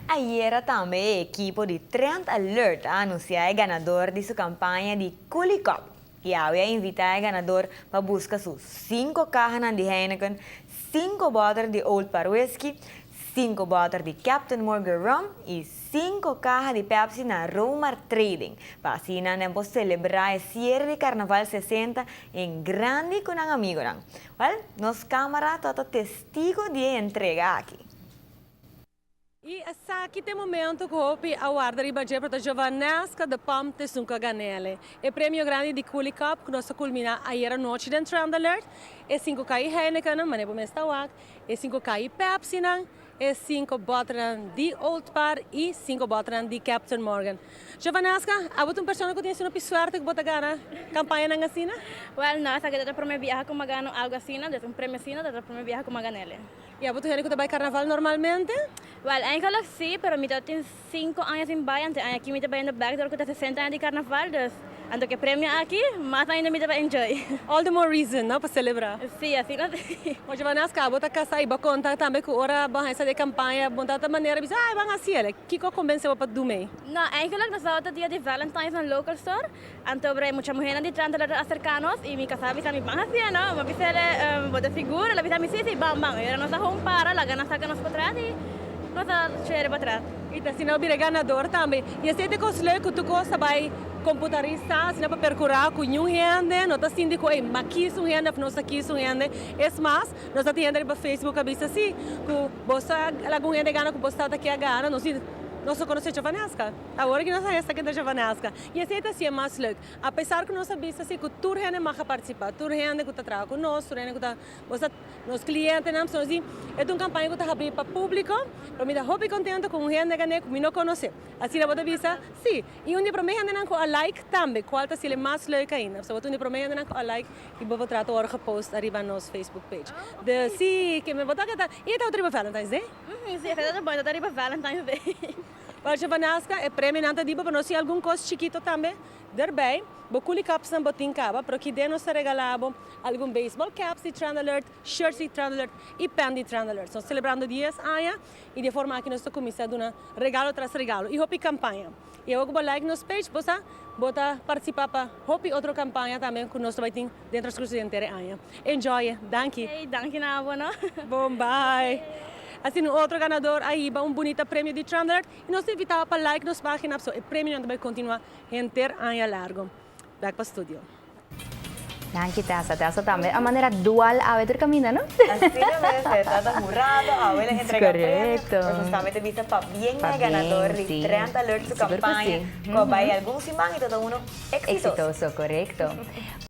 Ayer também, a equipe de Trend Alert anunciou o ganador de sua campanha de Coolie Cup. E havia invitado o ganador para buscar suas 5 caixas de Heineken, 5 bottles de Old Par Whisky, 5 bottles de Captain Morgan Rum e 5 caixas de Pepsi na Romar Trading. Para assim, nós celebrar a cierre de Carnaval 60 em grande com um amigo. Well, nossa câmara está testigo de entrega aqui. E aqui tem momento que eu aguardo a budget para a Giovanesca de Pam de Sunca Ganele. O prêmio grande de Coolie Cup que nós culmina ayer à noite dentro Trend Alert. E 5 KI Heineken, mas não está wak. E 5 KI Pepsi, e 5 bottles de Old Par e 5 bottles de Captain Morgan. Giovanesca, há uma pessoa que tem uma suerte que bota gana campanha na Gacina? Well, no, sa kita para viajar com magano algo assim, desde prêmio assim, desde para viajar com maganele. E há uma gente que vai carnaval normalmente? Well, eigenlijk sim, pero mi tenho 5 anos em Bahia, aqui me trabalho no backdoor que 60 anos de carnaval, dus ando que prêmio aqui, mas ainda me trabalho enjoy. All the more reason, não, para celebrar. Sim, assim não tem. O Giovanesca, bota casa e conta também que ora bom essa de campanha, bom tanta maneira, bisa, ah, bang assim, ela, que convenceu para do meio? Não, eigenlijk nós outro dia de Valentine's no local store, então para muita mulher de Trend Alert acercarnos e me casar bisa mi bang assim, não, mas bisa ela bota figura, ela bisa mi sim, bang bang, era nossa home para, lá gana saca nos contratos e nossa cheira para trás. E assim não vira ganador também. E esse é o que tu gosta vai computarista, assim para percurar com um gente, não está assim de coisa, mas aqui um gente, não está aqui um gente. É mais, nós estamos indo para Facebook a ver assim, que você algum gente gana que você está aqui a gana, não sei. Nós só conhecemos a Giovanesca. Agora que nós sabemos que é Giovanesca. E esse é assim, mais legal. Apesar que nós sabemos assim, que toda gente vai participar, toda gente que está trabalhando conosco, toda gente que está, os clientes, não são assim. É uma campanha que está abrindo para o público. Para mim, estou muito contente com gente que me não conhece. Assim, eu vou dizer, sim. E onde para mim, gente com a like também, qual está sendo mais legal ainda. Então, onde para mim, gente com a like, e vou tratar o orga post arriba no nosso Facebook page. De sim, que me botar que está. E está o tribo Valentine's Day? Sim, está bom, está arriba Valentine's Day. Para Giovanesca, é prêmio nanta diba para nós ter algum coisa chiquito também. Daí, o Coolie Cups não botem caba, para que dê nos regalado algum baseball caps de Trend Alert, shirts de Trend Alert e pen de Trend Alert. Estamos celebrando dias aia e de forma que nós estamos começando a regalo tras regalo. E hopi campanha. E eu vou like nos page, você bota participar para hopi outra campanha também que nós vai ter dentro das coisas inteiras aia. Enjoy, danke. Hey, danke na bueno. Bom, bye. Assim, outro ganador aí, bonito prêmio de Trend Alert. E nós invitamos para like nas páginas, so, o prêmio não vai continuar inteiro ano largo. Back para o estúdio. Danke, Tessa também. A maneira dual a ver camina, não? Assim mesmo, se trata jurado, a ver entrega Correcto. Justamente vista para bien el ganador de Trend Alert su campaña, que vai algum simán y todo uno exitoso. Exitoso, correcto.